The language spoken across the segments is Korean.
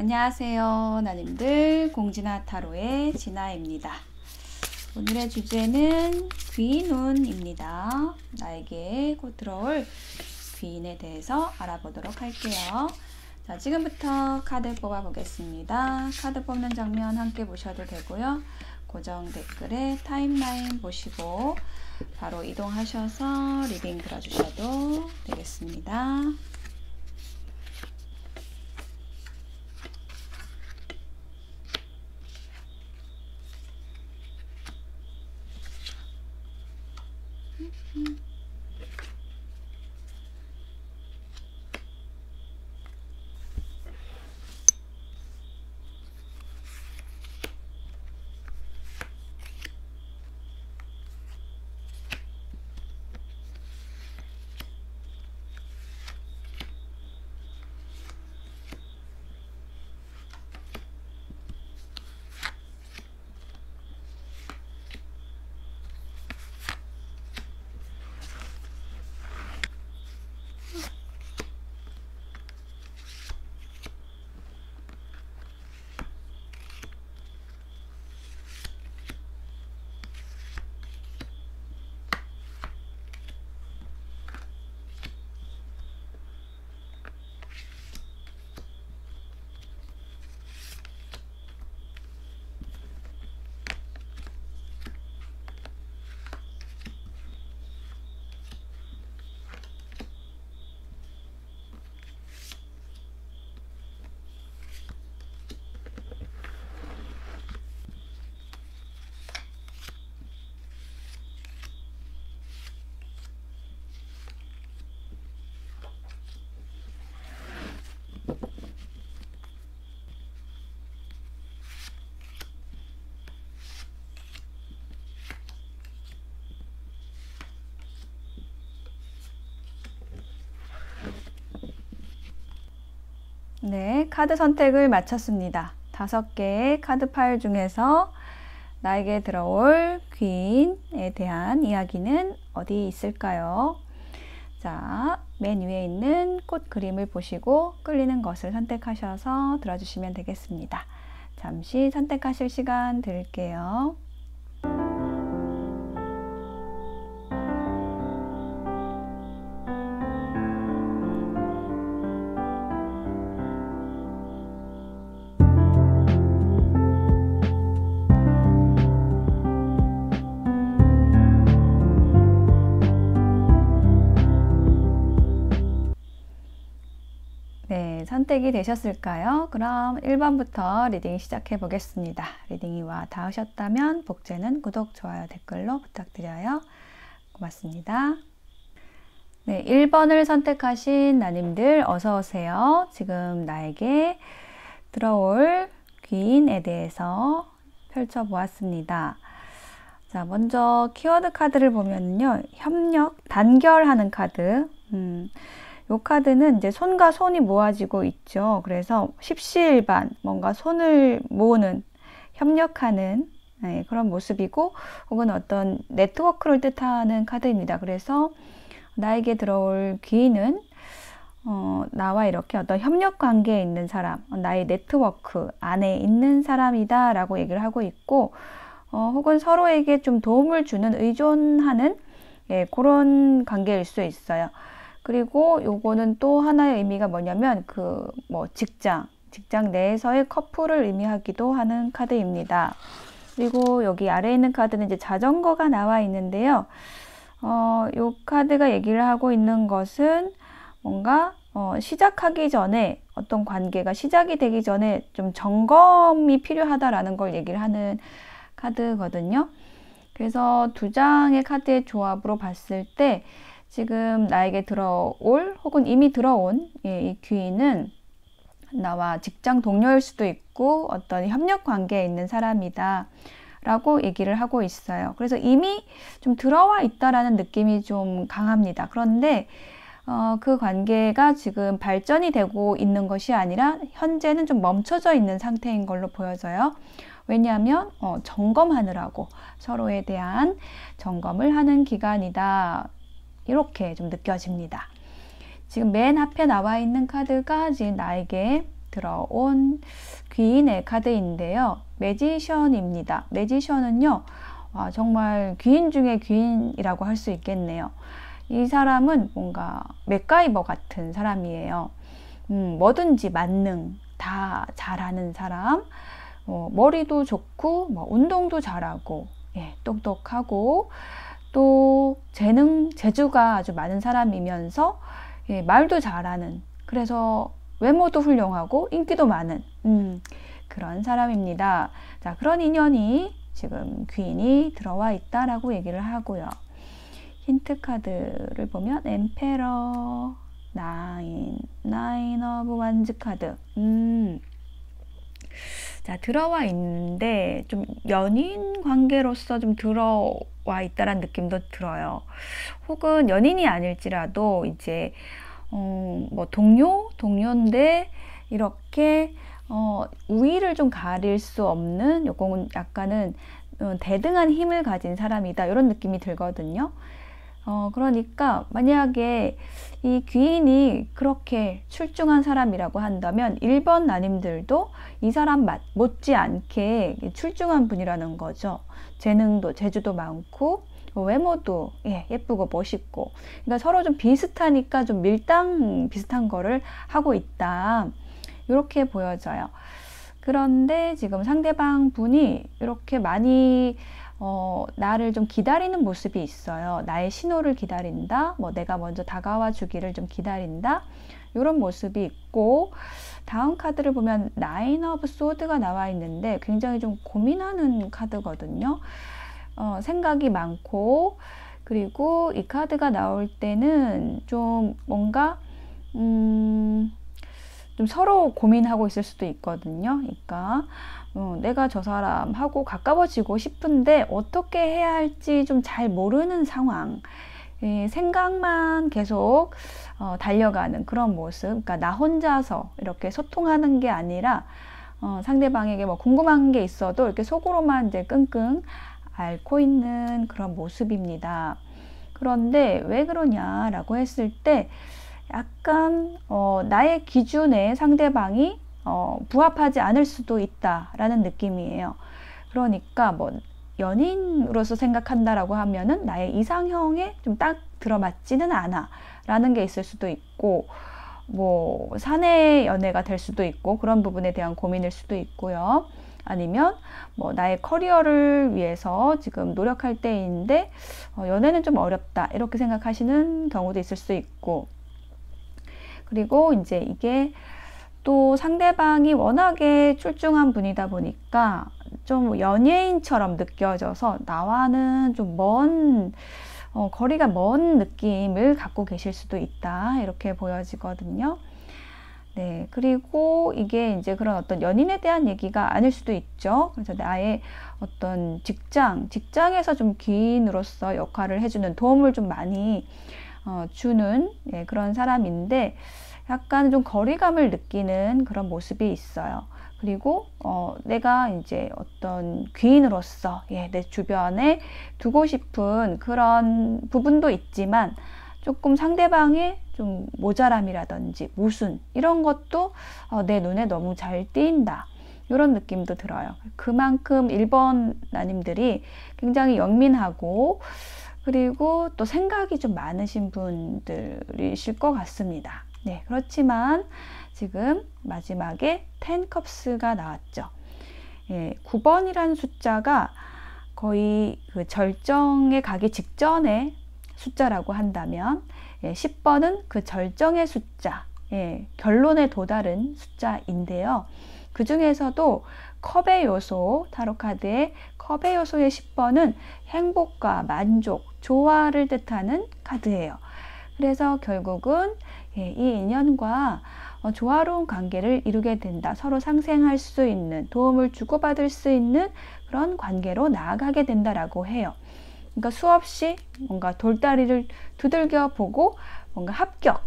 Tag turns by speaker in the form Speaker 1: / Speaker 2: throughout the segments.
Speaker 1: 안녕하세요 나님들, 공진아 타로의 진아입니다. 오늘의 주제는 귀인운입니다. 나에게 곧 들어올 귀인에 대해서 알아보도록 할게요. 자, 지금부터 카드 뽑아 보겠습니다. 카드 뽑는 장면 함께 보셔도 되고요. 고정 댓글에 타임라인 보시고 바로 이동하셔서 리딩 들어주셔도 되겠습니다. 네, 카드 선택을 마쳤습니다. 5개의 카드 파일 중에서 나에게 들어올 귀인에 대한 이야기는 어디 있을까요? 자, 맨 위에 있는 꽃 그림을 보시고 끌리는 것을 선택하셔서 들어주시면 되겠습니다. 잠시 선택하실 시간 드릴게요. 네, 선택이 되셨을까요? 그럼 1번부터 리딩 시작해 보겠습니다. 리딩이 와 닿으셨다면 복제는 구독, 좋아요, 댓글로 부탁드려요. 고맙습니다. 네, 1번을 선택하신 나님들 어서 오세요. 지금 나에게 들어올 귀인에 대해서 펼쳐보았습니다. 자, 먼저 키워드 카드를 보면요. 협력, 단결하는 카드. 이 카드는 이제 손과 손이 모아지고 있죠. 그래서 십시일반 뭔가 손을 모으는, 협력하는 그런 모습이고, 혹은 어떤 네트워크를 뜻하는 카드입니다. 그래서 나에게 들어올 귀인은 나와 이렇게 어떤 협력 관계에 있는 사람, 나의 네트워크 안에 있는 사람이다 라고 얘기를 하고 있고, 혹은 서로에게 좀 도움을 주는, 의존하는 그런 관계일 수 있어요. 그리고 요거는 또 하나의 의미가 뭐냐면 직장 내에서의 커플을 의미하기도 하는 카드입니다. 그리고 여기 아래에 있는 카드는 이제 자전거가 나와 있는데요. 요 카드가 얘기를 하고 있는 것은 뭔가 시작하기 전에, 어떤 관계가 시작이 되기 전에 좀 점검이 필요하다라는 걸 얘기를 하는 카드거든요. 그래서 두 장의 카드의 조합으로 봤을 때 지금 나에게 들어올 혹은 이미 들어온 이 귀인은 나와 직장 동료일 수도 있고 어떤 협력 관계에 있는 사람이다 라고 얘기를 하고 있어요. 그래서 이미 좀 들어와 있다라는 느낌이 좀 강합니다. 그런데 그 관계가 지금 발전이 되고 있는 것이 아니라 현재는 좀 멈춰져 있는 상태인 걸로 보여져요. 왜냐하면 점검하느라고, 서로에 대한 점검을 하는 기간이다, 이렇게 좀 느껴집니다. 지금 맨 앞에 나와 있는 카드가 지금 나에게 들어온 귀인의 카드인데요. 매지션입니다. 매지션은요, 정말 귀인 중에 귀인이라고 할 수 있겠네요. 이 사람은 뭔가 맥가이버 같은 사람이에요. 뭐든지 만능, 다 잘하는 사람, 머리도 좋고, 운동도 잘하고, 예, 똑똑하고, 또 재주가 아주 많은 사람이면서, 예, 말도 잘하는, 그래서 외모도 훌륭하고, 인기도 많은, 그런 사람입니다. 자, 그런 인연이 지금 귀인이 들어와 있다라고 얘기를 하고요. 힌트 카드를 보면 엠페러, 나인 오브 완즈 카드. 자, 들어와 있는데 좀 연인 관계로서 좀 들어와 있다라는 느낌도 들어요. 혹은 연인이 아닐지라도 이제 뭐 동료인데 이렇게 우위를 좀 가릴 수 없는, 요거는 약간은 대등한 힘을 가진 사람이다, 이런 느낌이 들거든요. 그러니까 만약에 이 귀인이 그렇게 출중한 사람이라고 한다면 1번 나님들도 이 사람 못지않게 출중한 분이라는 거죠. 재주도 많고 외모도 예쁘고 멋있고, 그러니까 서로 좀 비슷하니까 좀 밀당 비슷한 거를 하고 있다, 이렇게 보여져요. 그런데 지금 상대방 분이 이렇게 많이 나를 좀 기다리는 모습이 있어요. 나의 신호를 기다린다, 내가 먼저 다가와 주기를 좀 기다린다, 이런 모습이 있고, 다음 카드를 보면 나인 오브 소드가 나와 있는데 굉장히 좀 고민하는 카드거든요. 생각이 많고, 그리고 이 카드가 나올 때는 좀 뭔가 좀 서로 고민하고 있을 수도 있거든요. 그러니까 내가 저 사람하고 가까워지고 싶은데 어떻게 해야 할지 좀 잘 모르는 상황, 생각만 계속 달려가는 그런 모습. 그러니까 나 혼자서 이렇게 소통하는 게 아니라 상대방에게 궁금한 게 있어도 이렇게 속으로만 이제 끙끙 앓고 있는 그런 모습입니다. 그런데 왜 그러냐라고 했을 때 약간 나의 기준에 상대방이 부합하지 않을 수도 있다라는 느낌이에요. 그러니까 연인으로서 생각한다라고 하면은 나의 이상형에 좀 딱 들어맞지는 않아 라는 게 있을 수도 있고, 사내 연애가 될 수도 있고, 그런 부분에 대한 고민일 수도 있고요. 아니면 나의 커리어를 위해서 지금 노력할 때인데 연애는 좀 어렵다, 이렇게 생각하시는 경우도 있을 수 있고, 그리고 이제 이게 또 상대방이 워낙에 출중한 분이다 보니까 좀 연예인처럼 느껴져서 나와는 좀 거리가 먼 느낌을 갖고 계실 수도 있다, 이렇게 보여지거든요. 네, 그리고 이게 이제 그런 어떤 연인에 대한 얘기가 아닐 수도 있죠. 그래서 나의 어떤 직장에서 좀 귀인으로서 역할을 해주는, 도움을 좀 많이 주는 그런 사람인데 약간 좀 거리감을 느끼는 그런 모습이 있어요. 그리고 내가 이제 어떤 귀인으로서 내 주변에 두고 싶은 그런 부분도 있지만 조금 상대방의 좀 모자람이라든지 모순, 이런 것도 내 눈에 너무 잘 띄인다, 이런 느낌도 들어요. 그만큼 1번 나님들이 굉장히 영민하고, 그리고 또 생각이 좀 많으신 분들이실 것 같습니다. 네, 그렇지만 지금 마지막에 10컵스가 나왔죠. 9번이라는 숫자가 거의 그 절정에 가기 직전의 숫자라고 한다면, 10번은 그 절정의 숫자, 결론에 도달한 숫자인데요. 그 중에서도 컵의 요소, 타로카드의 컵의 요소의 10번은 행복과 만족, 조화를 뜻하는 카드예요. 그래서 결국은 이 인연과 조화로운 관계를 이루게 된다. 서로 상생할 수 있는, 도움을 주고받을 수 있는 그런 관계로 나아가게 된다라고 해요. 그러니까 수없이 뭔가 돌다리를 두들겨 보고 뭔가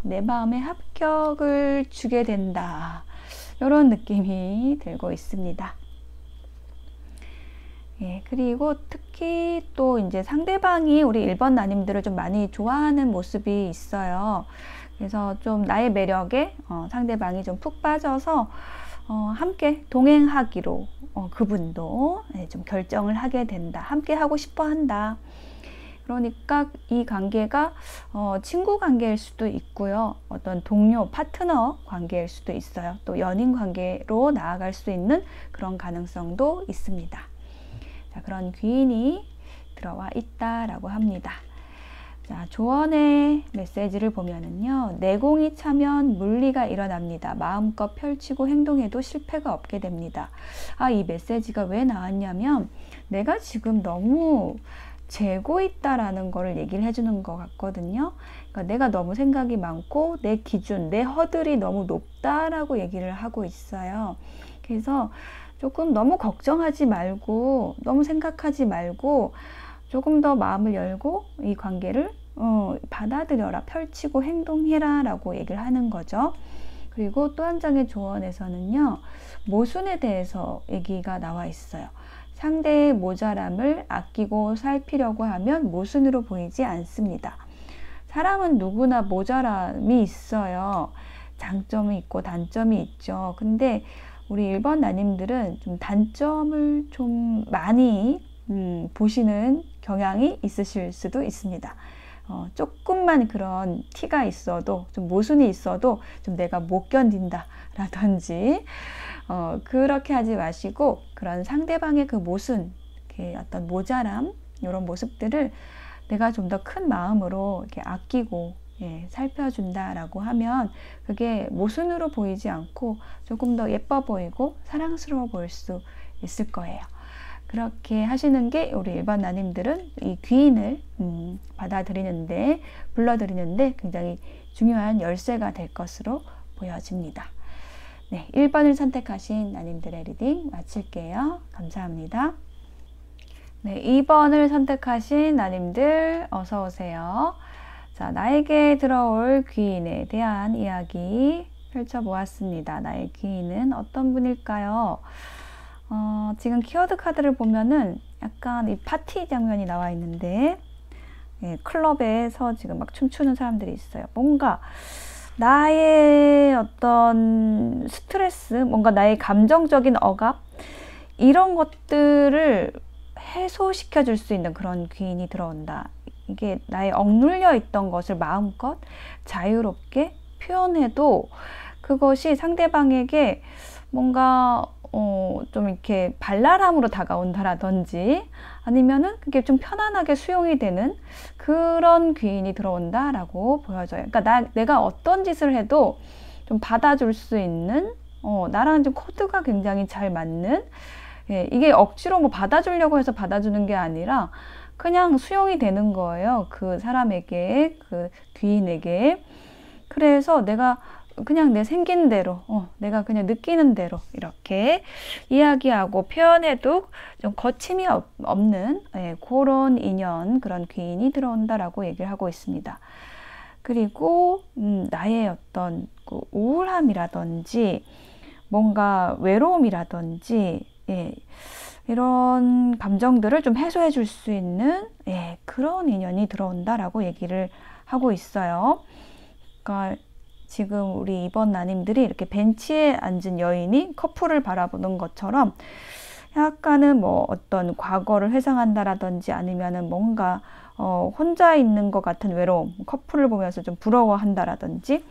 Speaker 1: 내 마음의 합격을 주게 된다, 이런 느낌이 들고 있습니다. 예, 그리고 특히 또 이제 상대방이 우리 1번 나님들을 좀 많이 좋아하는 모습이 있어요. 그래서 좀 나의 매력에 상대방이 좀 푹 빠져서 함께 동행하기로 그분도 좀 결정을 하게 된다. 함께 하고 싶어 한다. 그러니까 이 관계가 친구 관계일 수도 있고요. 어떤 동료, 파트너 관계일 수도 있어요. 또 연인 관계로 나아갈 수 있는 그런 가능성도 있습니다. 자, 그런 귀인이 들어와 있다라고 합니다. 자, 조언의 메시지를 보면은요, 내공이 차면 물리가 일어납니다. 마음껏 펼치고 행동해도 실패가 없게 됩니다. 이 메시지가 왜 나왔냐면 내가 지금 너무 재고 있다라는 거를 얘기를 해주는 것 같거든요. 그러니까 내가 너무 생각이 많고 내 기준, 내 허들이 너무 높다라고 얘기를 하고 있어요. 그래서 조금 너무 걱정하지 말고 너무 생각하지 말고 조금 더 마음을 열고 이 관계를 받아들여라, 펼치고 행동해라 라고 얘기를 하는 거죠. 그리고 또 한 장의 조언에서는요, 모순에 대해서 얘기가 나와 있어요. 상대의 모자람을 아끼고 살피려고 하면 모순으로 보이지 않습니다. 사람은 누구나 모자람이 있어요. 장점이 있고 단점이 있죠. 근데 우리 1번 나님들은 좀 단점을 좀 많이 보시는 경향이 있으실 수도 있습니다. 조금만 그런 티가 있어도, 좀 모순이 있어도 좀 내가 못 견딘다 라든지 그렇게 하지 마시고, 그런 상대방의 그 모순, 어떤 모자람, 이런 모습들을 내가 좀 더 큰 마음으로 이렇게 아끼고 살펴준다 라고 하면 그게 모순으로 보이지 않고 조금 더 예뻐 보이고 사랑스러워 보일 수 있을 거예요. 그렇게 하시는 게 우리 1번 나님들은 이 귀인을 받아들이는데, 불러들이는데 굉장히 중요한 열쇠가 될 것으로 보여집니다. 네, 1번을 선택하신 나님들의 리딩 마칠게요. 감사합니다. 네, 2번을 선택하신 나님들 어서 오세요. 자, 나에게 들어올 귀인에 대한 이야기 펼쳐보았습니다. 나의 귀인은 어떤 분일까요? 지금 키워드 카드를 보면은 약간 이 파티 장면이 나와 있는데, 클럽에서 지금 막 춤추는 사람들이 있어요. 뭔가 나의 어떤 스트레스, 뭔가 나의 감정적인 억압, 이런 것들을 해소시켜 줄 수 있는 그런 귀인이 들어온다. 이게 나의 억눌려 있던 것을 마음껏 자유롭게 표현해도 그것이 상대방에게 뭔가 좀 이렇게 발랄함으로 다가온다라든지 아니면은 그게 좀 편안하게 수용이 되는 그런 귀인이 들어온다라고 보여져요. 그러니까 내가 어떤 짓을 해도 좀 받아줄 수 있는, 나랑 좀 코드가 굉장히 잘 맞는, 이게 억지로 뭐 받아주려고 해서 받아주는 게 아니라 그냥 수용이 되는 거예요. 그 사람에게, 그 귀인에게. 그래서 내가 그냥 내 생긴 대로, 내가 그냥 느끼는 대로 이렇게 이야기하고 표현해도 좀 거침이 없는 그런 인연, 그런 귀인이 들어온다라고 얘기를 하고 있습니다. 그리고 나의 어떤 그 우울함이라든지 뭔가 외로움이라든지 이런 감정들을 좀 해소해 줄 수 있는 그런 인연이 들어온다라고 얘기를 하고 있어요. 그러니까 지금 우리 2번 나님들이 이렇게 벤치에 앉은 여인이 커플을 바라보는 것처럼 약간은 뭐 어떤 과거를 회상한다라든지 아니면은 뭔가 혼자 있는 것 같은 외로움, 커플을 보면서 좀 부러워한다라든지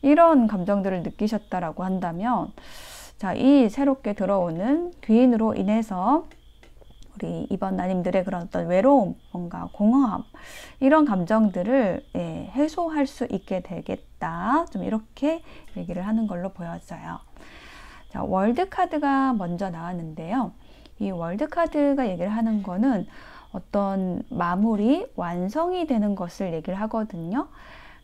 Speaker 1: 이런 감정들을 느끼셨다라고 한다면, 자, 이 새롭게 들어오는 귀인으로 인해서 우리 2번 나님들의 그런 어떤 외로움, 뭔가 공허함, 이런 감정들을 해소할 수 있게 되겠다. 좀 이렇게 얘기를 하는 걸로 보여져요. 자, 월드 카드가 먼저 나왔는데요. 이 월드 카드가 얘기를 하는 거는 어떤 마무리, 완성이 되는 것을 얘기를 하거든요.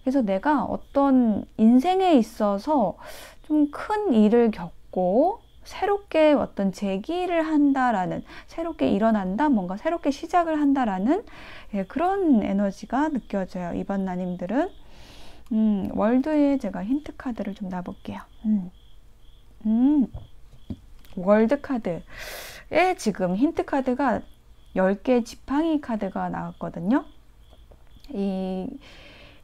Speaker 1: 그래서 내가 어떤 인생에 있어서 좀 큰 일을 겪고 새롭게 어떤 재기를 한다라는, 새롭게 일어난다, 뭔가 새롭게 시작을 한다라는 그런 에너지가 느껴져요. 2번 나님들은. 월드에 제가 힌트 카드를 좀 놔볼게요. 월드 카드. 지금 힌트 카드가 10개 지팡이 카드가 나왔거든요. 이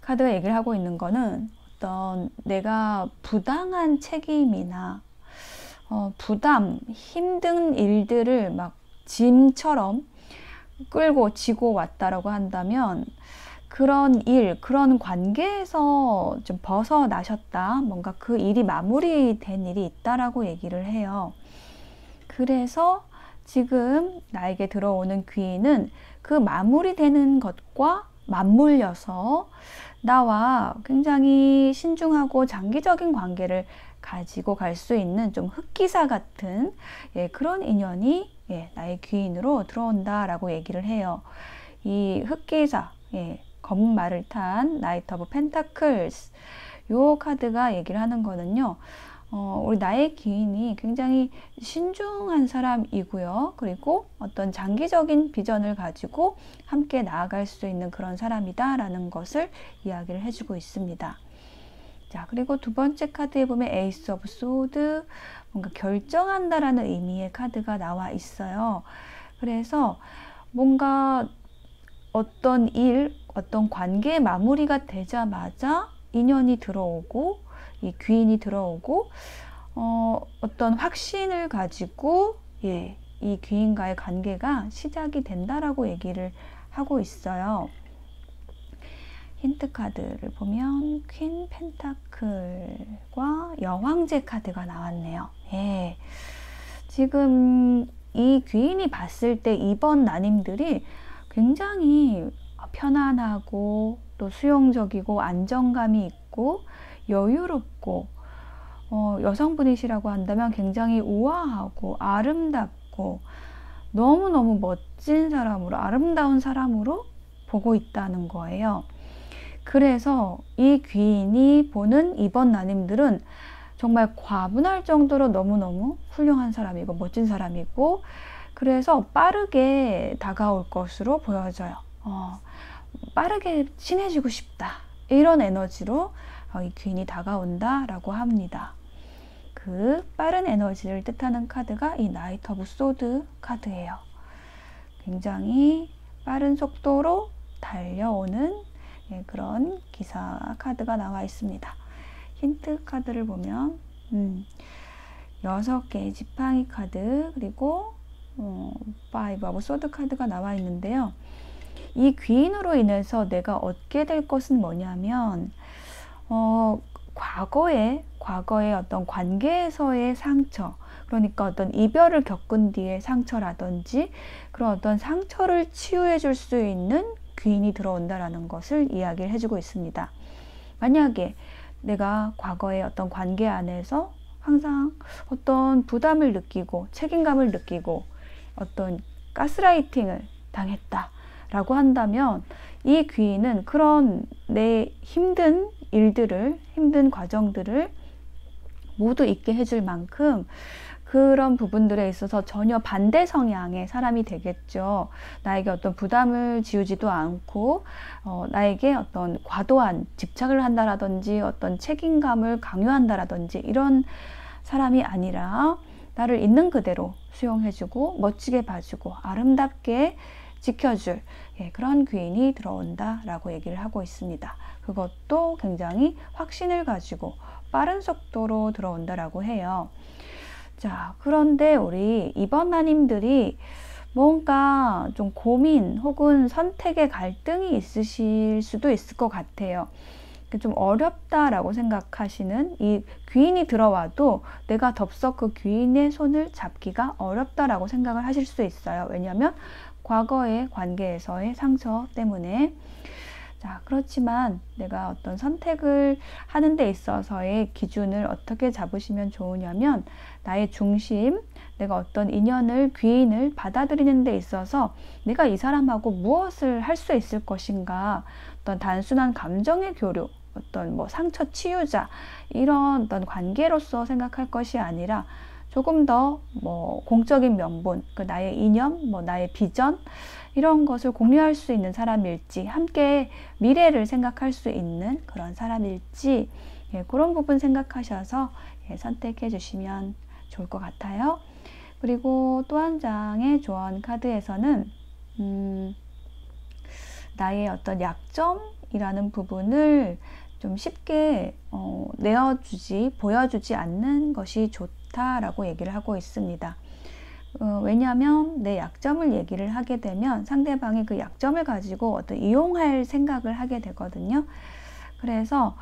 Speaker 1: 카드가 얘기를 하고 있는 거는 어떤 내가 부당한 책임이나 부담, 힘든 일들을 막 짐처럼 끌고 지고 왔다라고 한다면 그런 일, 그런 관계에서 좀 벗어나셨다. 뭔가 그 일이 마무리된 일이 있다라고 얘기를 해요. 그래서 지금 나에게 들어오는 귀인은 그 마무리되는 것과 맞물려서 나와 굉장히 신중하고 장기적인 관계를 가지고 갈 수 있는 좀 흑기사 같은 그런 인연이 나의 귀인으로 들어온다라고 얘기를 해요. 이 흑기사, 검은 말을 탄 나이트 오브 펜타클스, 요 카드가 얘기를 하는 거는요. 우리 나의 귀인이 굉장히 신중한 사람이고요. 그리고 어떤 장기적인 비전을 가지고 함께 나아갈 수 있는 그런 사람이다 라는 것을 이야기를 해주고 있습니다. 자, 그리고 두 번째 카드에 보면 에이스 오브 소드, 뭔가 결정한다라는 의미의 카드가 나와 있어요. 그래서 뭔가 어떤 일, 어떤 관계의 마무리가 되자마자 인연이 들어오고 이 귀인이 들어오고 어떤 확신을 가지고 이 귀인과의 관계가 시작이 된다라고 얘기를 하고 있어요. 힌트 카드를 보면 퀸 펜타클과 여왕제 카드가 나왔네요. 지금 이 귀인이 봤을 때 이번 나님들이 굉장히 편안하고 또 수용적이고 안정감이 있고 여유롭고 여성분이시라고 한다면 굉장히 우아하고 아름답고 너무너무 멋진 사람으로, 아름다운 사람으로 보고 있다는 거예요. 그래서 이 귀인이 보는 이번 나님들은 정말 과분할 정도로 너무너무 훌륭한 사람이고 멋진 사람이고, 그래서 빠르게 다가올 것으로 보여져요. 빠르게 친해지고 싶다, 이런 에너지로 이 귀인이 다가온다 라고 합니다. 그 빠른 에너지를 뜻하는 카드가 이 나이트 오브 소드 카드예요. 굉장히 빠른 속도로 달려오는 그런 기사 카드가 나와 있습니다. 힌트 카드를 보면 6개의 지팡이 카드, 그리고 5 오브 소드 카드가 나와 있는데요. 이 귀인으로 인해서 내가 얻게 될 것은 뭐냐면 과거의 어떤 관계에서의 상처, 그러니까 어떤 이별을 겪은 뒤의 상처라든지 그런 어떤 상처를 치유해 줄 수 있는 귀인이 들어온다라는 것을 이야기를 해주고 있습니다. 만약에 내가 과거의 어떤 관계 안에서 항상 어떤 부담을 느끼고 책임감을 느끼고 어떤 가스라이팅을 당했다 라고 한다면 이 귀인은 그런 내 힘든 일들을, 힘든 과정들을 모두 잊게 해줄 만큼 그런 부분들에 있어서 전혀 반대 성향의 사람이 되겠죠. 나에게 어떤 부담을 지우지도 않고 나에게 어떤 과도한 집착을 한다라든지 어떤 책임감을 강요한다라든지 이런 사람이 아니라 나를 있는 그대로 수용해주고 멋지게 봐주고 아름답게 지켜줄 그런 귀인이 들어온다라고 얘기를 하고 있습니다. 그것도 굉장히 확신을 가지고 빠른 속도로 들어온다라고 해요. 자, 그런데 우리 이번 나님들이 뭔가 좀 고민 혹은 선택의 갈등이 있으실 수도 있을 것 같아요. 좀 어렵다라고 생각하시는, 이 귀인이 들어와도 내가 덥석 그 귀인의 손을 잡기가 어렵다라고 생각을 하실 수 있어요. 왜냐하면 과거의 관계에서의 상처 때문에. 자, 그렇지만 내가 어떤 선택을 하는 데 있어서의 기준을 어떻게 잡으시면 좋으냐면, 나의 중심, 내가 어떤 인연을, 귀인을 받아들이는 데 있어서 내가 이 사람하고 무엇을 할 수 있을 것인가, 어떤 단순한 감정의 교류, 어떤 상처 치유자, 이런 어떤 관계로서 생각할 것이 아니라 조금 더 공적인 면본, 나의 이념, 나의 비전, 이런 것을 공유할 수 있는 사람일지, 함께 미래를 생각할 수 있는 그런 사람일지, 그런 부분 생각하셔서 선택해 주시면 좋을 것 같아요. 그리고 또 한 장의 조언 카드에서는 나의 어떤 약점이라는 부분을 좀 쉽게 보여주지 않는 것이 좋다라고 얘기를 하고 있습니다. 왜냐하면 내 약점을 얘기를 하게 되면 상대방이 그 약점을 가지고 어떤 이용할 생각을 하게 되거든요. 그래서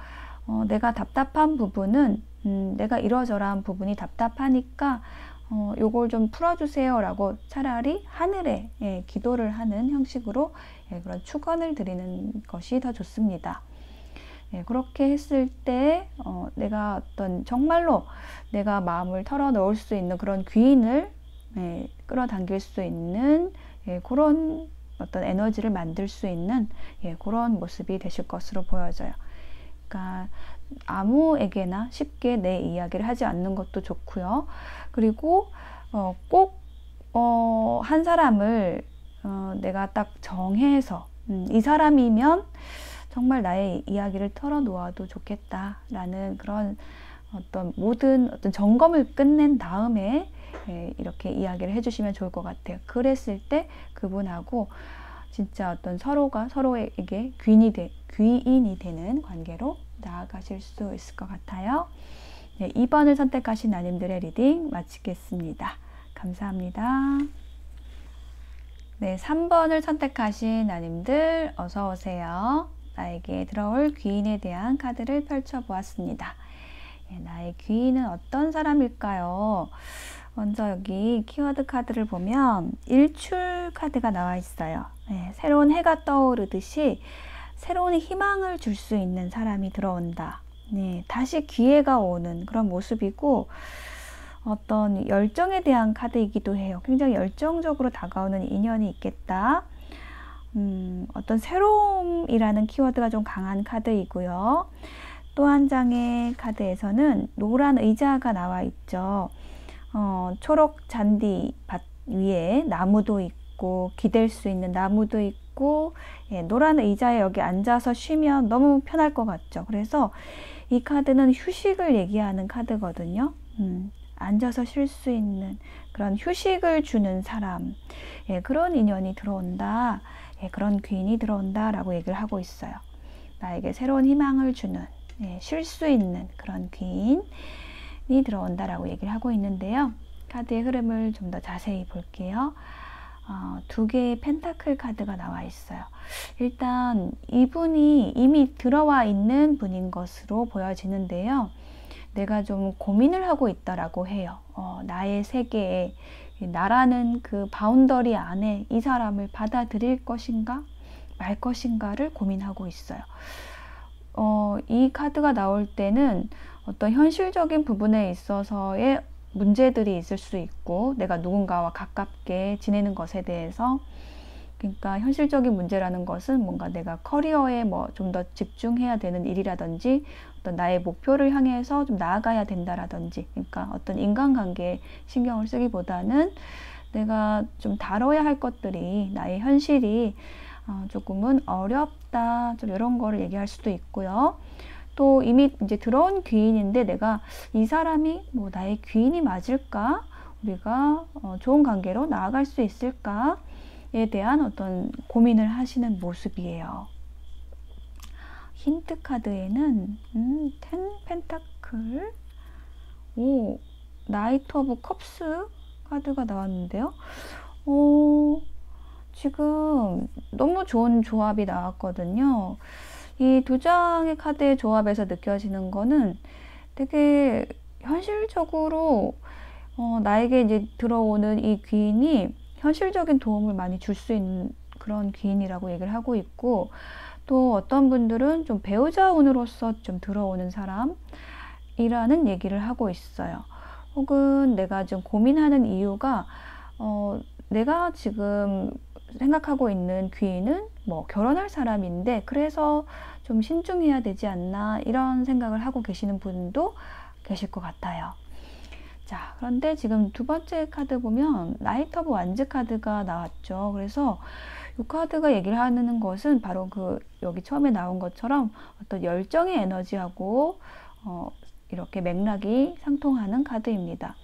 Speaker 1: 내가 답답한 부분은 내가 이러저러한 부분이 답답하니까 요걸 좀 풀어주세요 라고 차라리 하늘에 기도를 하는 형식으로 그런 축원을 드리는 것이 더 좋습니다. 그렇게 했을 때 내가 정말로 내가 마음을 털어놓을 수 있는 그런 귀인을 끌어당길 수 있는 그런 어떤 에너지를 만들 수 있는 그런 모습이 되실 것으로 보여져요. 그러니까 아무에게나 쉽게 내 이야기를 하지 않는 것도 좋고요. 그리고 꼭 한 사람을 내가 딱 정해서 이 사람이면 정말 나의 이야기를 털어놓아도 좋겠다라는 그런 모든 점검을 끝낸 다음에 이렇게 이야기를 해주시면 좋을 것 같아요. 그랬을 때 그분하고 진짜 서로가 서로에게 귀인이 되는 관계로 나아가실 수 있을 것 같아요. 2번을 선택하신 나님들의 리딩 마치겠습니다. 감사합니다. 네, 3번을 선택하신 나님들 어서 오세요. 나에게 들어올 귀인에 대한 카드를 펼쳐보았습니다. 나의 귀인은 어떤 사람일까요? 먼저 여기 키워드 카드를 보면 일출 카드가 나와 있어요. 새로운 해가 떠오르듯이 새로운 희망을 줄 수 있는 사람이 들어온다. 다시 기회가 오는 그런 모습이고 어떤 열정에 대한 카드이기도 해요. 굉장히 열정적으로 다가오는 인연이 있겠다. 어떤 새로움이라는 키워드가 좀 강한 카드이고요. 또 한 장의 카드에서는 노란 의자가 나와 있죠. 초록 잔디밭 위에 나무도 있고 기댈 수 있는 나무도 있고 노란 의자에 여기 앉아서 쉬면 너무 편할 것 같죠. 그래서 이 카드는 휴식을 얘기하는 카드거든요. 앉아서 쉴 수 있는 그런 휴식을 주는 사람, 그런 인연이 들어온다, 그런 귀인이 들어온다 라고 얘기를 하고 있어요. 나에게 새로운 희망을 주는, 쉴 수 있는 그런 귀인이 들어온다 라고 얘기를 하고 있는데요. 카드의 흐름을 좀 더 자세히 볼게요. 두 개의 펜타클 카드가 나와 있어요. 일단 이분이 이미 들어와 있는 분인 것으로 보여지는데요. 내가 좀 고민을 하고 있다라고 해요. 나의 세계에, 나라는 그 바운더리 안에 이 사람을 받아들일 것인가 말 것인가를 고민하고 있어요. 이 카드가 나올 때는 어떤 현실적인 부분에 있어서의 문제들이 있을 수 있고 내가 누군가와 가깝게 지내는 것에 대해서, 그러니까 현실적인 문제라는 것은 뭔가 내가 커리어에 좀 더 집중해야 되는 일이라든지 어떤 나의 목표를 향해서 좀 나아가야 된다라든지, 그러니까 어떤 인간관계에 신경을 쓰기보다는 내가 좀 다뤄야 할 것들이, 나의 현실이 조금은 어렵다, 좀 이런 거를 얘기할 수도 있고요. 또 이미 이제 들어온 귀인인데 내가 이 사람이 나의 귀인이 맞을까? 우리가 좋은 관계로 나아갈 수 있을까에 대한 어떤 고민을 하시는 모습이에요. 힌트 카드에는 10 펜타클, 나이트 오브 컵스 카드가 나왔는데요. 지금 너무 좋은 조합이 나왔거든요. 이 두 장의 카드의 조합에서 느껴지는 거는 되게 현실적으로 나에게 이제 들어오는 이 귀인이 현실적인 도움을 많이 줄 수 있는 그런 귀인이라고 얘기를 하고 있고, 또 어떤 분들은 좀 배우자 운으로서 좀 들어오는 사람이라는 얘기를 하고 있어요. 혹은 내가 좀 고민하는 이유가 내가 지금 생각하고 있는 귀인은 결혼할 사람인데 그래서 좀 신중해야 되지 않나, 이런 생각을 하고 계시는 분도 계실 것 같아요. 자, 그런데 지금 두 번째 카드 보면 나이트 오브 완즈 카드가 나왔죠. 그래서 이 카드가 얘기를 하는 것은 바로 여기 처음에 나온 것처럼 어떤 열정의 에너지하고 이렇게 맥락이 상통하는 카드입니다.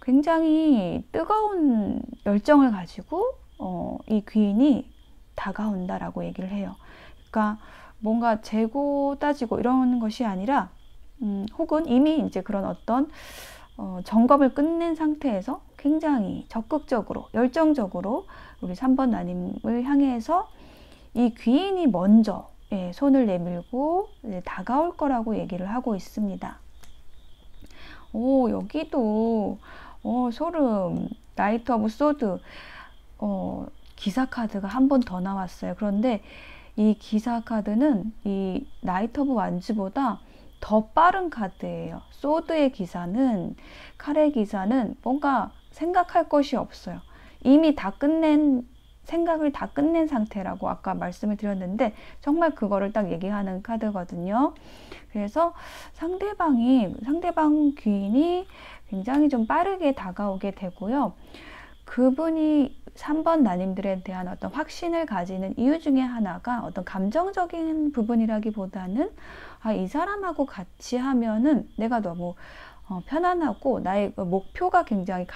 Speaker 1: 굉장히 뜨거운 열정을 가지고 이 귀인이 다가온다라고 얘기를 해요. 그러니까 뭔가 재고 따지고 이런 것이 아니라 혹은 이미 이제 그런 어떤 점검을 끝낸 상태에서 굉장히 적극적으로 열정적으로 우리 3번 나님을 향해서 이 귀인이 먼저 손을 내밀고 다가올 거라고 얘기를 하고 있습니다. 오, 여기도 소름. 나이트 오브 소드 기사 카드가 한 번 더 나왔어요. 그런데 이 기사 카드는 이 나이트 오브 완즈보다 더 빠른 카드예요. 소드의 기사는, 칼의 기사는 뭔가 생각할 것이 없어요. 이미 생각을 다 끝낸 상태라고 아까 말씀을 드렸는데 정말 그거를 딱 얘기하는 카드거든요. 그래서 상대방 귀인이 굉장히 좀 빠르게 다가오게 되고요. 그분이 3번 나님들에 대한 어떤 확신을 가지는 이유 중에 하나가 어떤 감정적인 부분이라기보다는 이 사람하고 같이 하면은 내가 너무 편안하고 나의 목표가 굉장히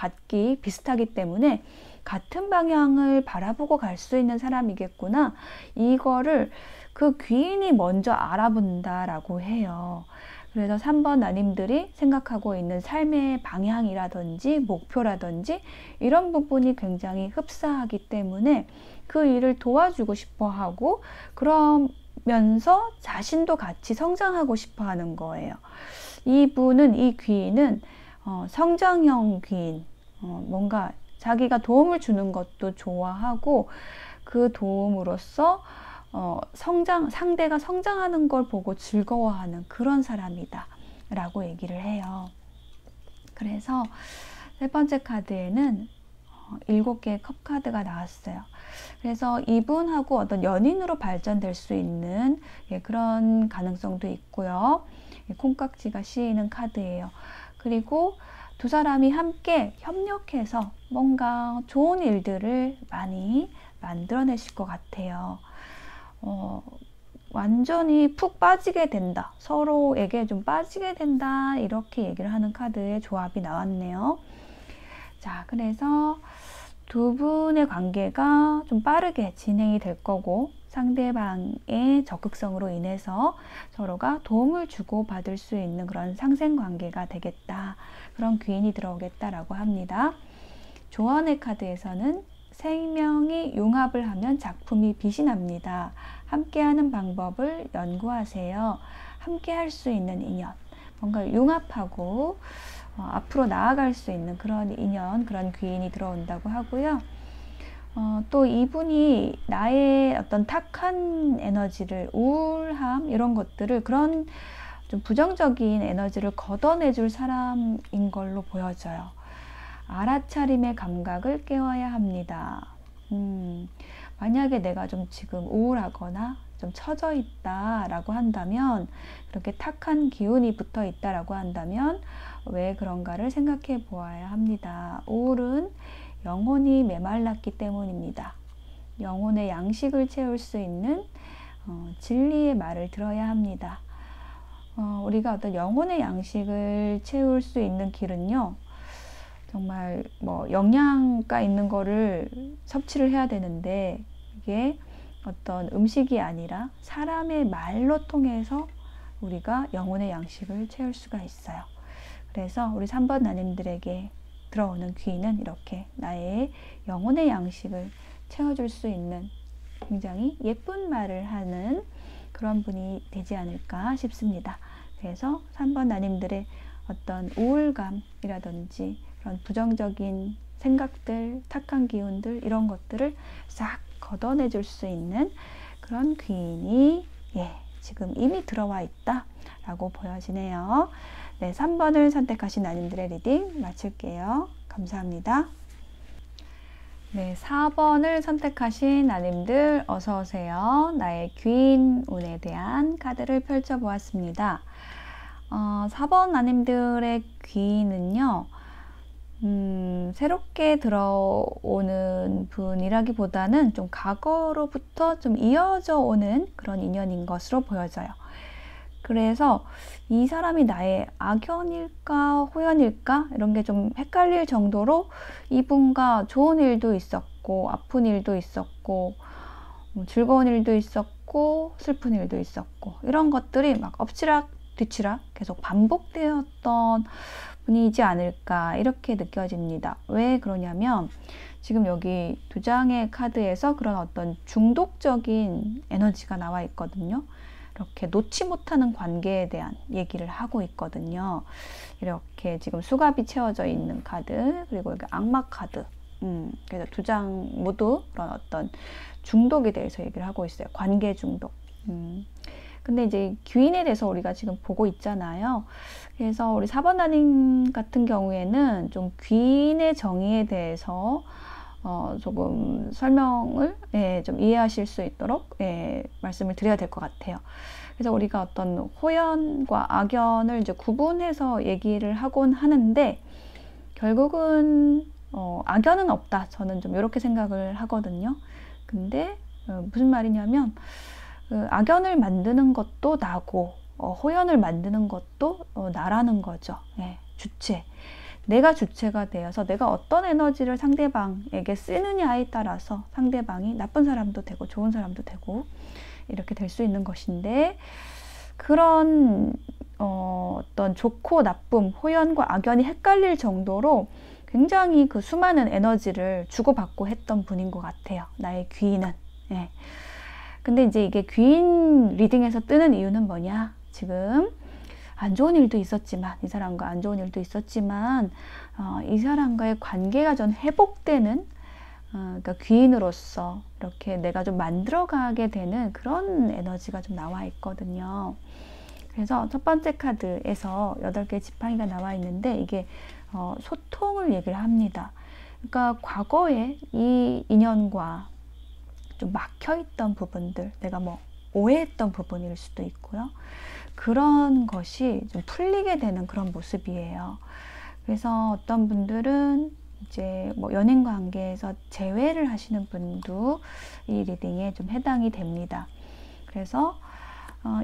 Speaker 1: 비슷하기 때문에 같은 방향을 바라보고 갈 수 있는 사람이겠구나. 이거를 그 귀인이 먼저 알아본다라고 해요. 그래서 3번 나님들이 생각하고 있는 삶의 방향이라든지 목표라든지 이런 부분이 굉장히 흡사하기 때문에 그 일을 도와주고 싶어 하고 그러면서 자신도 같이 성장하고 싶어 하는 거예요. 이 귀인은 성장형 귀인, 뭔가 자기가 도움을 주는 것도 좋아하고 그 도움으로써 상대가 성장하는 걸 보고 즐거워하는 그런 사람이다 라고 얘기를 해요. 그래서 세 번째 카드에는 7개의 컵 카드가 나왔어요. 그래서 이분하고 어떤 연인으로 발전될 수 있는 그런 가능성도 있고요. 콩깍지가 씌이는 카드예요. 그리고 두 사람이 함께 협력해서 뭔가 좋은 일들을 많이 만들어내실 것 같아요. 완전히 푹 빠지게 된다. 서로에게 좀 빠지게 된다. 이렇게 얘기를 하는 카드의 조합이 나왔네요. 자, 그래서 두 분의 관계가 좀 빠르게 진행이 될 거고 상대방의 적극성으로 인해서 서로가 도움을 주고 받을 수 있는 그런 상생관계가 되겠다. 그런 귀인이 들어오겠다라고 합니다. 조언의 카드에서는 생명이 융합을 하면 작품이 빛이 납니다. 함께하는 방법을 연구하세요. 함께 할 수 있는 인연, 뭔가 융합하고 앞으로 나아갈 수 있는 그런 인연, 그런 귀인이 들어온다고 하고요. 또 이분이 나의 어떤 탁한 에너지를, 우울함 이런 것들을, 그런 좀 부정적인 에너지를 걷어내줄 사람인 걸로 보여져요. 알아차림의 감각을 깨워야 합니다. 만약에 내가 좀 지금 우울하거나 좀 처져 있다 라고 한다면, 그렇게 탁한 기운이 붙어 있다 라고 한다면 왜 그런가를 생각해 보아야 합니다. 우울은 영혼이 메말랐기 때문입니다. 영혼의 양식을 채울 수 있는 진리의 말을 들어야 합니다. 우리가 어떤 영혼의 양식을 채울 수 있는 길은요, 정말 영양가 있는 거를 섭취를 해야 되는데, 이게 어떤 음식이 아니라 사람의 말로 통해서 우리가 영혼의 양식을 채울 수가 있어요. 그래서 우리 3번 나님들에게 들어오는 귀인은 이렇게 나의 영혼의 양식을 채워줄 수 있는 굉장히 예쁜 말을 하는 그런 분이 되지 않을까 싶습니다. 그래서 3번 나님들의 어떤 우울감이라든지 그런 부정적인 생각들, 탁한 기운들, 이런 것들을 싹 걷어내줄 수 있는 그런 귀인이 지금 이미 들어와 있다 라고 보여지네요. 네, 3번을 선택하신 나님들의 리딩 마칠게요. 감사합니다. 네, 4번을 선택하신 나님들 어서오세요. 나의 귀인 운에 대한 카드를 펼쳐보았습니다. 4번 나님들의 귀인은요, 새롭게 들어오는 분이라기보다는 좀 과거로부터 좀 이어져 오는 그런 인연인 것으로 보여져요. 그래서 이 사람이 나의 악연일까 호연일까 이런 게 좀 헷갈릴 정도로 이분과 좋은 일도 있었고 아픈 일도 있었고 즐거운 일도 있었고 슬픈 일도 있었고 이런 것들이 막 엎치락 뒤치락 계속 반복되었던 분이지 않을까 이렇게 느껴집니다. 왜 그러냐면 지금 여기 두 장의 카드에서 그런 어떤 중독적인 에너지가 나와 있거든요. 이렇게 놓지 못하는 관계에 대한 얘기를 하고 있거든요. 이렇게 지금 수갑이 채워져 있는 카드, 그리고 이렇게 악마 카드. 그래서 두 장 모두 그런 어떤 중독에 대해서 얘기를 하고 있어요. 관계 중독. 근데 이제 귀인에 대해서 우리가 지금 보고 있잖아요. 그래서 우리 4번 라인 같은 경우에는 좀 귀인의 정의에 대해서 조금 설명을 좀 이해하실 수 있도록 말씀을 드려야 될 것 같아요. 그래서 우리가 어떤 호연과 악연을 이제 구분해서 얘기를 하곤 하는데 결국은 악연은 없다. 저는 좀 이렇게 생각을 하거든요. 근데 무슨 말이냐면 악연을 만드는 것도 나고 호연을 만드는 것도 나라는 거죠. 주체. 내가 주체가 되어서 내가 어떤 에너지를 상대방에게 쓰느냐에 따라서 상대방이 나쁜 사람도 되고 좋은 사람도 되고 이렇게 될 수 있는 것인데 그런 어떤 좋고 나쁨, 호연과 악연이 헷갈릴 정도로 굉장히 그 수많은 에너지를 주고받고 했던 분인 것 같아요. 나의 귀인은. 근데 이제 이게 귀인 리딩에서 뜨는 이유는 뭐냐? 지금 안 좋은 일도 있었지만 이 사람과 안 좋은 일도 있었지만 이 사람과의 관계가 좀 회복되는 그러니까 귀인으로서 이렇게 내가 좀 만들어가게 되는 그런 에너지가 좀 나와 있거든요. 그래서 첫 번째 카드에서 8개의 지팡이가 나와 있는데 이게 소통을 얘기를 합니다. 그러니까 과거에 이 인연과 좀 막혀있던 부분들, 내가 뭐 오해했던 부분일 수도 있고요. 그런 것이 좀 풀리게 되는 그런 모습이에요. 그래서 어떤 분들은 이제 뭐 연인 관계에서 재회를 하시는 분도 이 리딩에 좀 해당이 됩니다. 그래서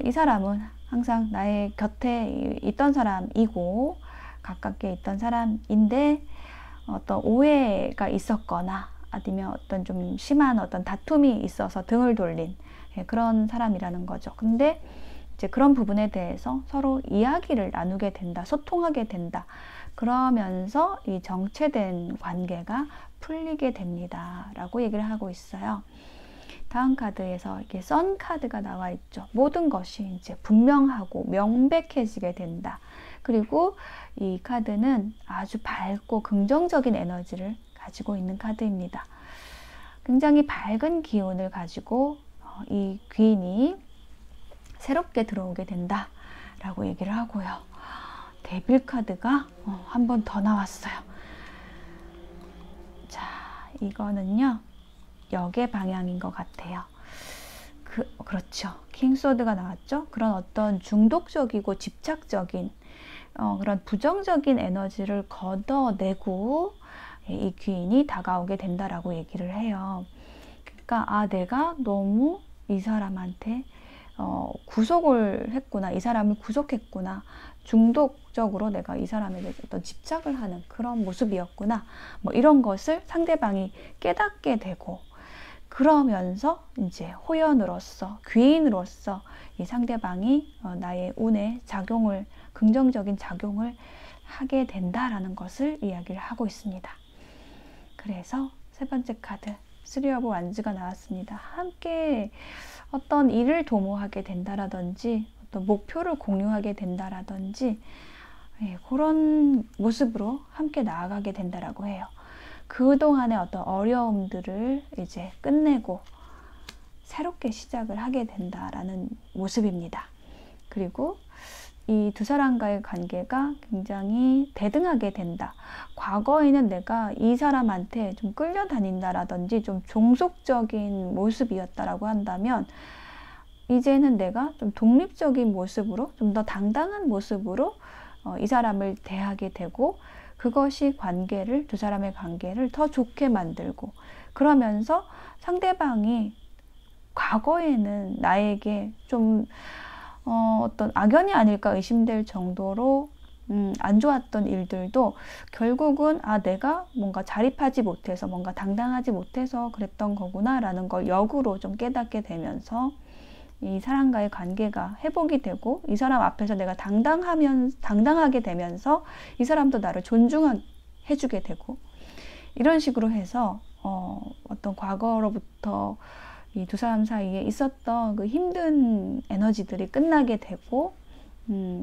Speaker 1: 이 사람은 항상 나의 곁에 있던 사람이고 가깝게 있던 사람인데 어떤 오해가 있었거나 아니면 어떤 좀 심한 어떤 다툼이 있어서 등을 돌린 그런 사람이라는 거죠. 근데 이제 그런 부분에 대해서 서로 이야기를 나누게 된다, 소통하게 된다. 그러면서 이 정체된 관계가 풀리게 됩니다. 라고 얘기를 하고 있어요. 다음 카드에서 이렇게 선 카드가 나와 있죠. 모든 것이 이제 분명하고 명백해지게 된다. 그리고 이 카드는 아주 밝고 긍정적인 에너지를 가지고 있는 카드입니다. 굉장히 밝은 기운을 가지고 이 귀인이 새롭게 들어오게 된다 라고 얘기를 하고요. 데빌 카드가 한 번 더 나왔어요. 자, 이거는요 역의 방향인 것 같아요. 그렇죠. 킹소드가 나왔죠. 그런 어떤 중독적이고 집착적인 그런 부정적인 에너지를 걷어내고 이 귀인이 다가오게 된다라고 얘기를 해요. 그러니까 내가 너무 이 사람한테 구속을 했구나, 이 사람을 구속했구나, 중독적으로 내가 이 사람에게 어떤 집착을 하는 그런 모습이었구나, 뭐 이런 것을 상대방이 깨닫게 되고 그러면서 이제 호연으로서 귀인으로서 이 상대방이 나의 운에 작용을 긍정적인 작용을 하게 된다라는 것을 이야기를 하고 있습니다. 그래서 세 번째 카드 쓰리 오브 완즈가 나왔습니다. 함께 어떤 일을 도모하게 된다라든지 어떤 목표를 공유하게 된다라든지 그런 모습으로 함께 나아가게 된다라고 해요. 그동안의 어떤 어려움들을 이제 끝내고 새롭게 시작을 하게 된다라는 모습입니다. 그리고 이 두 사람과의 관계가 굉장히 대등하게 된다. 과거에는 내가 이 사람한테 좀 끌려다닌다라든지 좀 종속적인 모습이었다라고 한다면 이제는 내가 좀 독립적인 모습으로 좀 더 당당한 모습으로 이 사람을 대하게 되고 그것이 두 사람의 관계를 더 좋게 만들고 그러면서 상대방이 과거에는 나에게 좀 어떤 악연이 아닐까 의심될 정도로 안 좋았던 일들도 결국은 내가 뭔가 자립하지 못해서, 뭔가 당당하지 못해서 그랬던 거구나 라는 걸 역으로 좀 깨닫게 되면서 이 사람과의 관계가 회복이 되고, 이 사람 앞에서 내가 당당하게 되면서 이 사람도 나를 존중해주게 되고, 이런 식으로 해서 어떤 과거로부터 이 두 사람 사이에 있었던 그 힘든 에너지들이 끝나게 되고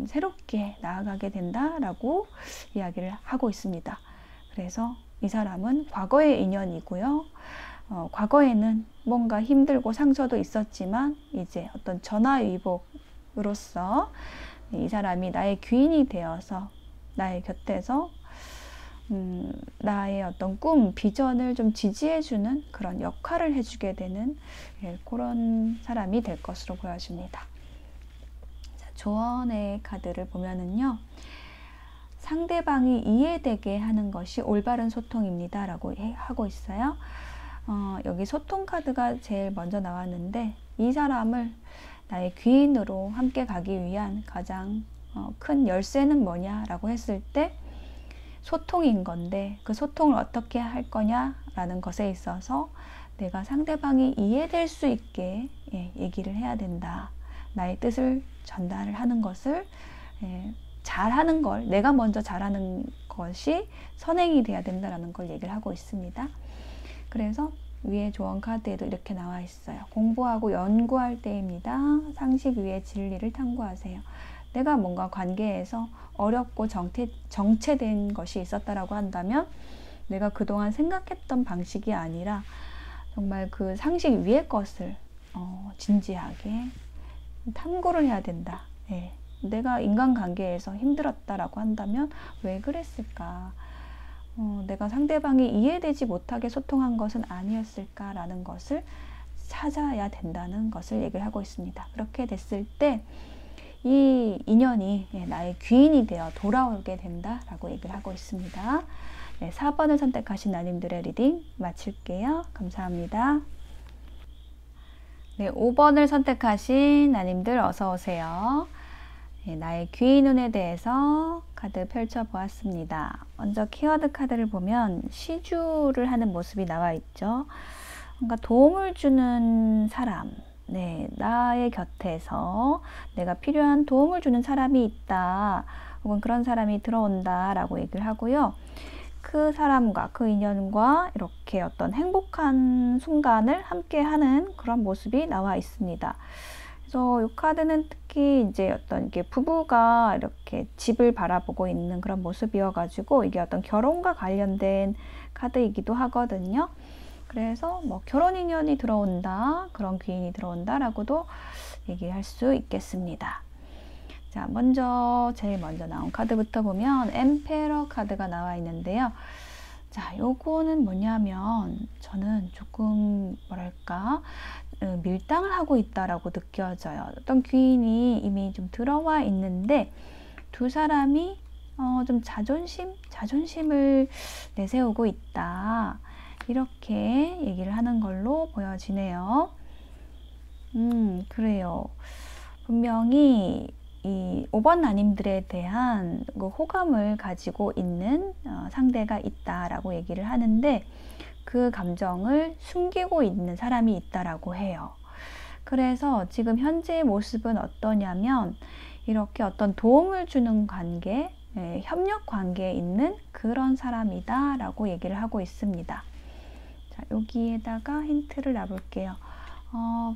Speaker 1: 새롭게 나아가게 된다라고 이야기를 하고 있습니다. 그래서 이 사람은 과거의 인연이고요. 과거에는 뭔가 힘들고 상처도 있었지만 이제 어떤 전화위복으로서 이 사람이 나의 귀인이 되어서 나의 곁에서 나의 어떤 꿈, 비전을 좀 지지해주는 그런 역할을 해주게 되는 그런 사람이 될 것으로 보여집니다. 자, 조언의 카드를 보면은요, 상대방이 이해되게 하는 것이 올바른 소통입니다 라고 하고 있어요. 여기 소통 카드가 제일 먼저 나왔는데, 이 사람을 나의 귀인으로 함께 가기 위한 가장 큰 열쇠는 뭐냐라고 했을 때 소통인 건데, 그 소통을 어떻게 할 거냐라는 것에 있어서 내가 상대방이 이해될 수 있게 얘기를 해야 된다. 나의 뜻을 전달을 하는 것을 잘하는 걸, 내가 먼저 잘하는 것이 선행이 돼야 된다라는 걸 얘기를 하고 있습니다. 그래서 위에 조언 카드에도 이렇게 나와 있어요. 공부하고 연구할 때입니다. 상식 위에 진리를 탐구하세요. 내가 뭔가 관계에서 어렵고 정체된 것이 있었다라고 한다면 내가 그동안 생각했던 방식이 아니라 정말 그 상식 위의 것을 진지하게 탐구를 해야 된다. 내가 인간관계에서 힘들었다라고 한다면 왜 그랬을까? 내가 상대방이 이해되지 못하게 소통한 것은 아니었을까라는 것을 찾아야 된다는 것을 얘기를 하고 있습니다. 그렇게 됐을 때 이 인연이 나의 귀인이 되어 돌아오게 된다라고 얘기를 하고 있습니다. 4번을 선택하신 나님들의 리딩 마칠게요. 감사합니다. 5번을 선택하신 나님들 어서 오세요. 나의 귀인운에 대해서 카드 펼쳐보았습니다. 먼저 키워드 카드를 보면 시주를 하는 모습이 나와 있죠. 뭔가 도움을 주는 사람, 나의 곁에서 내가 필요한 도움을 주는 사람이 있다, 혹은 그런 사람이 들어온다 라고 얘기를 하고요. 그 사람과 그 인연과 이렇게 어떤 행복한 순간을 함께 하는 그런 모습이 나와 있습니다. 그래서 이 카드는 특히 이제 어떤 이게 부부가 이렇게 집을 바라보고 있는 그런 모습이어가지고 이게 어떤 결혼과 관련된 카드이기도 하거든요. 그래서 뭐 결혼 인연이 들어온다, 그런 귀인이 들어온다 라고도 얘기할 수 있겠습니다. 자, 제일 먼저 나온 카드부터 보면 엠페러 카드가 나와 있는데요. 자, 요거는 뭐냐면 저는 조금 뭐랄까 밀당을 하고 있다라고 느껴져요. 어떤 귀인이 이미 좀 들어와 있는데 두 사람이 좀 자존심을 내세우고 있다, 이렇게 얘기를 하는 걸로 보여지네요. 그래요. 분명히 이 5번 나님들에 대한 그 호감을 가지고 있는 상대가 있다라고 얘기를 하는데, 그 감정을 숨기고 있는 사람이 있다라고 해요. 그래서 지금 현재의 모습은 어떠냐면 이렇게 어떤 도움을 주는 관계, 협력 관계에 있는 그런 사람이다 라고 얘기를 하고 있습니다. 자, 여기에다가 힌트를 놔볼게요.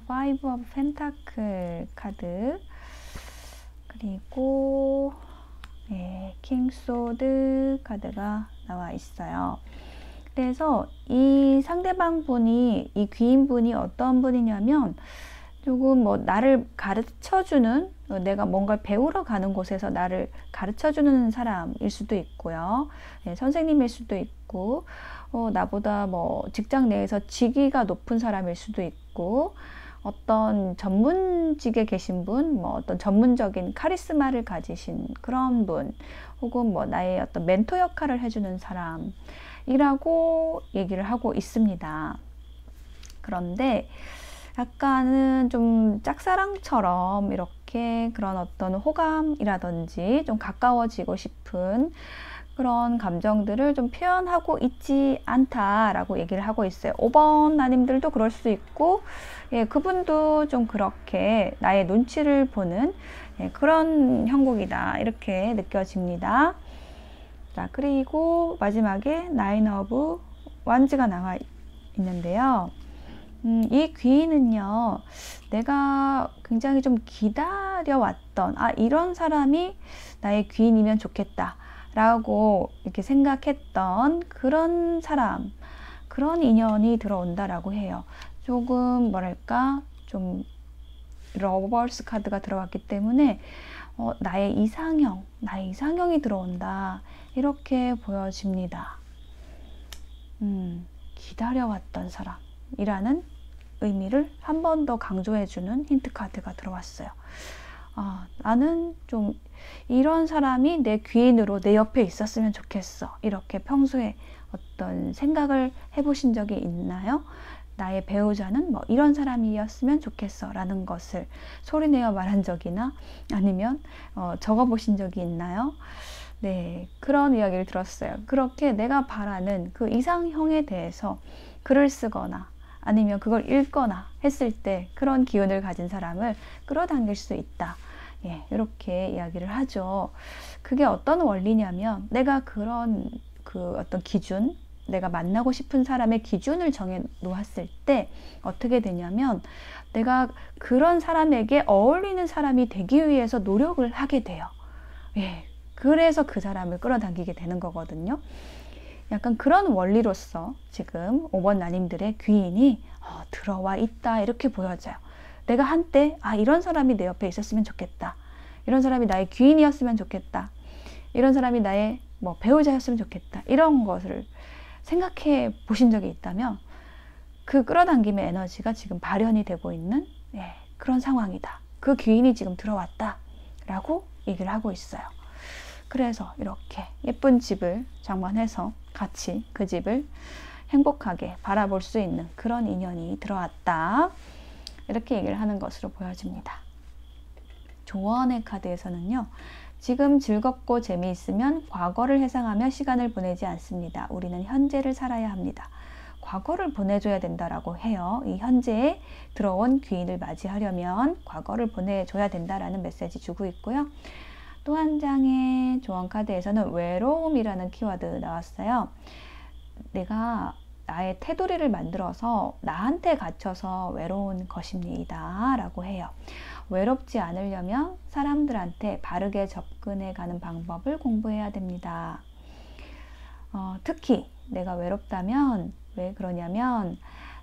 Speaker 1: Five of Pentacle 카드, 그리고 킹 소드 카드가 나와 있어요. 그래서 이 상대방 분이, 이 귀인 분이 어떤 분이냐면 조금 뭐 나를 가르쳐주는, 내가 뭔가를 배우러 가는 곳에서 나를 가르쳐주는 사람일 수도 있고요. 선생님일 수도 있고, 나보다 뭐 직장 내에서 직위가 높은 사람일 수도 있고, 어떤 전문직에 계신 분, 뭐 어떤 전문적인 카리스마를 가지신 그런 분, 혹은 뭐 나의 어떤 멘토 역할을 해주는 사람이라고 얘기를 하고 있습니다. 그런데 약간은 좀 짝사랑처럼 이렇게 그런 어떤 호감이라든지 좀 가까워지고 싶은 그런 감정들을 좀 표현하고 있지 않다라고 얘기를 하고 있어요. 5번 나님들도 그럴 수 있고, 예, 그분도 좀 그렇게 나의 눈치를 보는, 예, 그런 형국이다 이렇게 느껴집니다. 자, 그리고 마지막에 나인 오브 완즈가 나와 있는데요. 이 귀인은요, 내가 굉장히 좀 기다려왔던, 이런 사람이 나의 귀인이면 좋겠다 라고 이렇게 생각했던 그런 사람, 그런 인연이 들어온다라고 해요. 조금 뭐랄까, 좀 러버스 카드가 들어왔기 때문에 나의 이상형이 들어온다 이렇게 보여집니다. 기다려왔던 사람이라는 의미를 한 번 더 강조해주는 힌트 카드가 들어왔어요. 나는 좀 이런 사람이 내 귀인으로 내 옆에 있었으면 좋겠어. 이렇게 평소에 어떤 생각을 해보신 적이 있나요? 나의 배우자는 뭐 이런 사람이었으면 좋겠어 라는 것을 소리내어 말한 적이나 아니면 적어보신 적이 있나요? 네, 그런 이야기를 들었어요. 그렇게 내가 바라는 그 이상형에 대해서 글을 쓰거나 아니면 그걸 읽거나 했을 때 그런 기운을 가진 사람을 끌어당길 수 있다. 예, 이렇게 이야기를 하죠. 그게 어떤 원리냐면 내가 그런 어떤 기준, 내가 만나고 싶은 사람의 기준을 정해 놓았을 때 어떻게 되냐면 내가 그런 사람에게 어울리는 사람이 되기 위해서 노력을 하게 돼요. 예, 그래서 그 사람을 끌어당기게 되는 거거든요. 약간 그런 원리로서 지금 5번 나님들의 귀인이 들어와 있다 이렇게 보여져요. 내가 한때 이런 사람이 내 옆에 있었으면 좋겠다. 이런 사람이 나의 귀인이었으면 좋겠다. 이런 사람이 나의 뭐 배우자였으면 좋겠다. 이런 것을 생각해 보신 적이 있다면 그 끌어당김의 에너지가 지금 발현이 되고 있는 그런 상황이다. 그 귀인이 지금 들어왔다 라고 얘기를 하고 있어요. 그래서 이렇게 예쁜 집을 장만해서 같이 그 집을 행복하게 바라볼 수 있는 그런 인연이 들어왔다. 이렇게 얘기를 하는 것으로 보여집니다. 조언의 카드에서는요. 지금 즐겁고 재미있으면 과거를 회상하며 시간을 보내지 않습니다. 우리는 현재를 살아야 합니다. 과거를 보내줘야 된다라고 해요. 이 현재에 들어온 귀인을 맞이하려면 과거를 보내줘야 된다라는 메시지 주고 있고요. 또 한 장의 조언 카드에서는 외로움이라는 키워드 나왔어요. 내가 나의 테두리를 만들어서 나한테 갇혀서 외로운 것입니다 라고 해요. 외롭지 않으려면 사람들한테 바르게 접근해 가는 방법을 공부해야 됩니다. 특히 내가 외롭다면 왜 그러냐면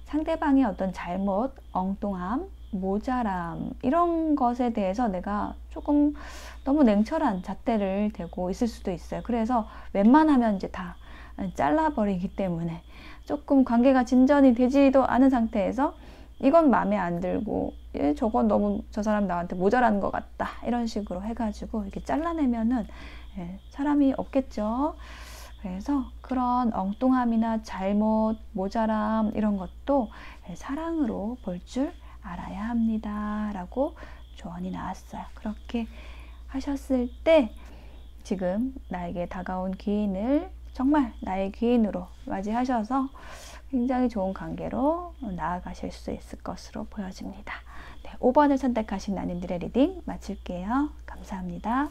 Speaker 1: 상대방의 어떤 잘못, 엉뚱함, 모자람 이런 것에 대해서 내가 조금 너무 냉철한 잣대를 대고 있을 수도 있어요. 그래서 웬만하면 이제 다 잘라버리기 때문에 조금 관계가 진전이 되지도 않은 상태에서 이건 마음에 안 들고 저건 너무 저 사람 나한테 모자란 것 같다 이런 식으로 해가지고 이렇게 잘라내면은 사람이 없겠죠. 그래서 그런 엉뚱함이나 잘못, 모자람 이런 것도 사랑으로 볼 줄 알아야 합니다 라고 조언이 나왔어요. 그렇게 하셨을 때 지금 나에게 다가온 귀인을 정말 나의 귀인으로 맞이하셔서 굉장히 좋은 관계로 나아가실 수 있을 것으로 보여집니다. 네, 5번을 선택하신 나님들의 리딩 마칠게요. 감사합니다.